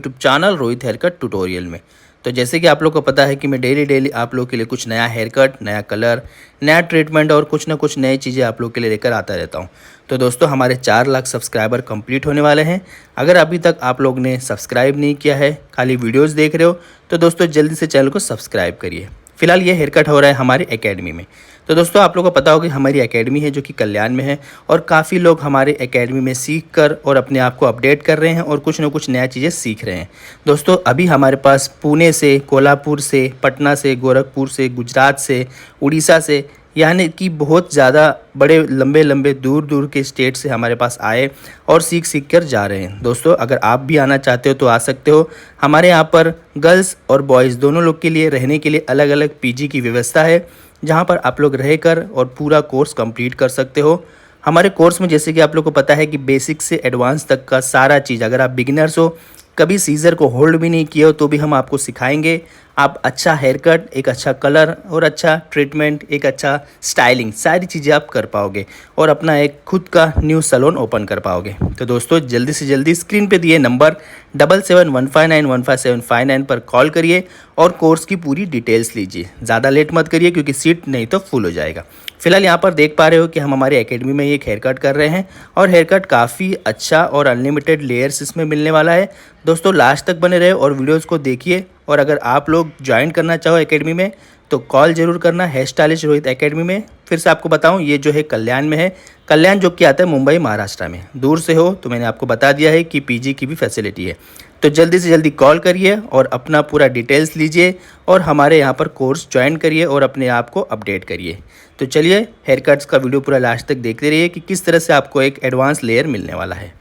YouTube channel Rohit hair cut tutorial में। तो जैसे कि आप लोग को पता है कि मैं डेली आप लोग के लिए कुछ नया हेयर कट, नया कलर, नया ट्रीटमेंट और कुछ ना कुछ नई चीज़ें आप लोग के लिए लेकर आता रहता हूं। तो दोस्तों हमारे 4 लाख सब्सक्राइबर कंप्लीट होने वाले हैं। अगर अभी तक आप लोग ने सब्सक्राइब नहीं किया है, खाली वीडियोज़ देख रहे हो, तो दोस्तों जल्दी से चैनल को सब्सक्राइब करिए। फिलहाल ये हेयर कट हो रहा है हमारी एकेडमी में। तो दोस्तों आप लोगों को पता होगा कि हमारी एकेडमी है जो कि कल्याण में है और काफ़ी लोग हमारे एकेडमी में सीख कर और अपने आप को अपडेट कर रहे हैं और कुछ ना कुछ नया चीज़ें सीख रहे हैं। दोस्तों अभी हमारे पास पुणे से, कोल्हापुर से, पटना से, गोरखपुर से, गुजरात से, उड़ीसा से, यानी कि बहुत ज़्यादा बड़े लंबे दूर के स्टेट से हमारे पास आए और सीख कर जा रहे हैं। दोस्तों अगर आप भी आना चाहते हो तो आ सकते हो। हमारे यहाँ पर गर्ल्स और बॉयज़ दोनों लोग के लिए रहने के लिए अलग अलग पीजी की व्यवस्था है, जहाँ पर आप लोग रहकर और पूरा कोर्स कंप्लीट कर सकते हो। हमारे कोर्स में जैसे कि आप लोग को पता है कि बेसिक से एडवांस तक का सारा चीज़, अगर आप बिगिनर्स हो, कभी सीज़र को होल्ड भी नहीं किए हो, तो भी हम आपको सिखाएंगे। आप अच्छा हेयर कट, एक अच्छा कलर और अच्छा ट्रीटमेंट, एक अच्छा स्टाइलिंग, सारी चीज़ें आप कर पाओगे और अपना एक खुद का न्यू सैलून ओपन कर पाओगे। तो दोस्तों जल्दी से जल्दी स्क्रीन पे दिए नंबर 7715915759 पर कॉल करिए और कोर्स की पूरी डिटेल्स लीजिए। ज़्यादा लेट मत करिए क्योंकि सीट नहीं तो फुल हो जाएगा। फिलहाल यहाँ पर देख पा रहे हो कि हम हमारे एकेडमी में एक हेयर कट कर रहे हैं और हेयर कट काफ़ी अच्छा और अनलिमिटेड लेयर्स इसमें मिलने वाला है। दोस्तों लास्ट तक बने रहे और वीडियोस को देखिए। और अगर आप लोग ज्वाइन करना चाहो एकेडमी में तो कॉल जरूर करना हेयर स्टाइलिस्ट रोहित एकेडमी में। फिर से आपको बताऊं, ये जो है कल्याण में है। कल्याण जो कि आता है मुंबई, महाराष्ट्र में। दूर से हो तो मैंने आपको बता दिया है कि पीजी की भी फैसिलिटी है। तो जल्दी से जल्दी कॉल करिए और अपना पूरा डिटेल्स लीजिए और हमारे यहाँ पर कोर्स ज्वाइन करिए और अपने आप को अपडेट करिए। तो चलिए हेयर कट्स का वीडियो पूरा लास्ट तक देखते रहिए कि किस तरह से आपको एक एडवांस लेयर मिलने वाला है।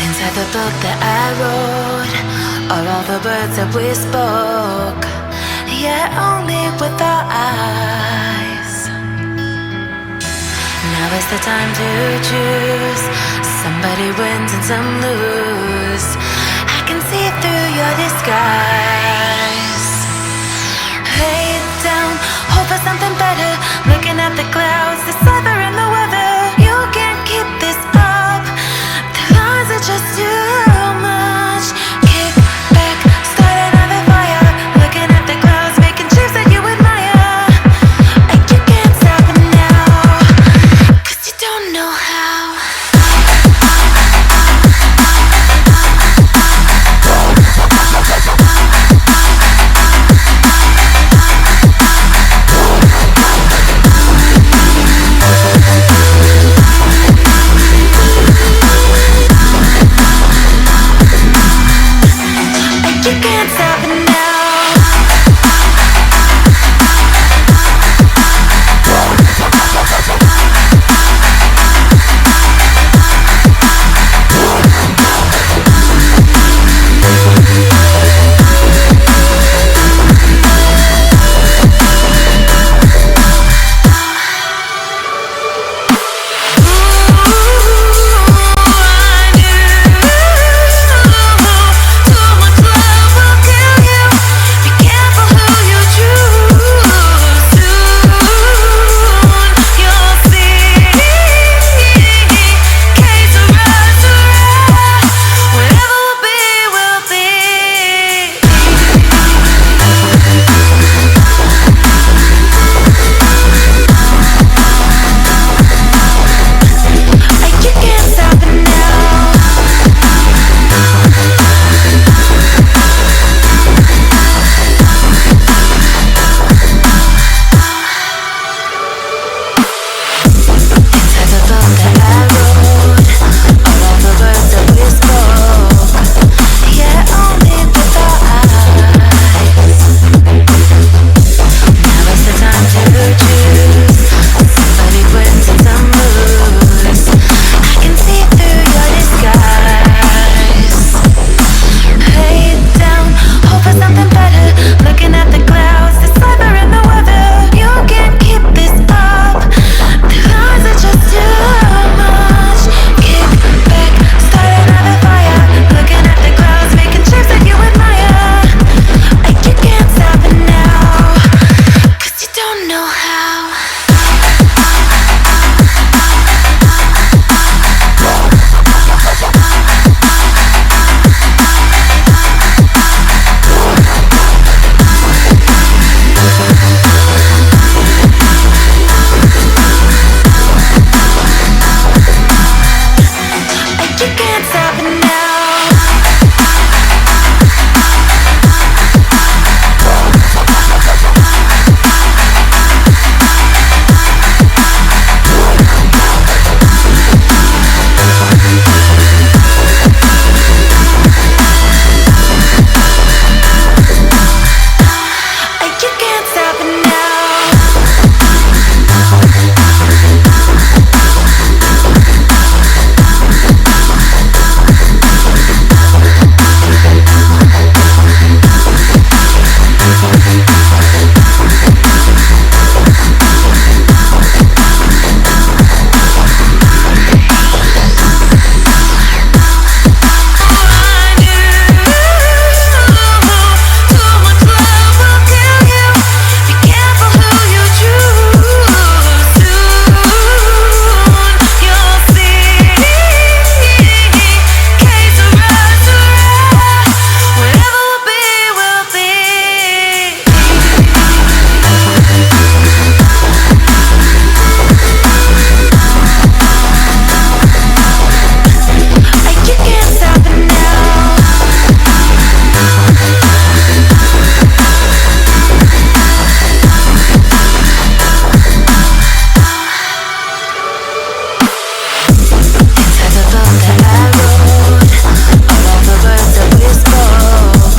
Inside the book that I wrote are all the words that we spoke, yet only with our eyes. Now is the time to choose. Somebody wins and some lose. I can see through your disguise. You can't stop it now.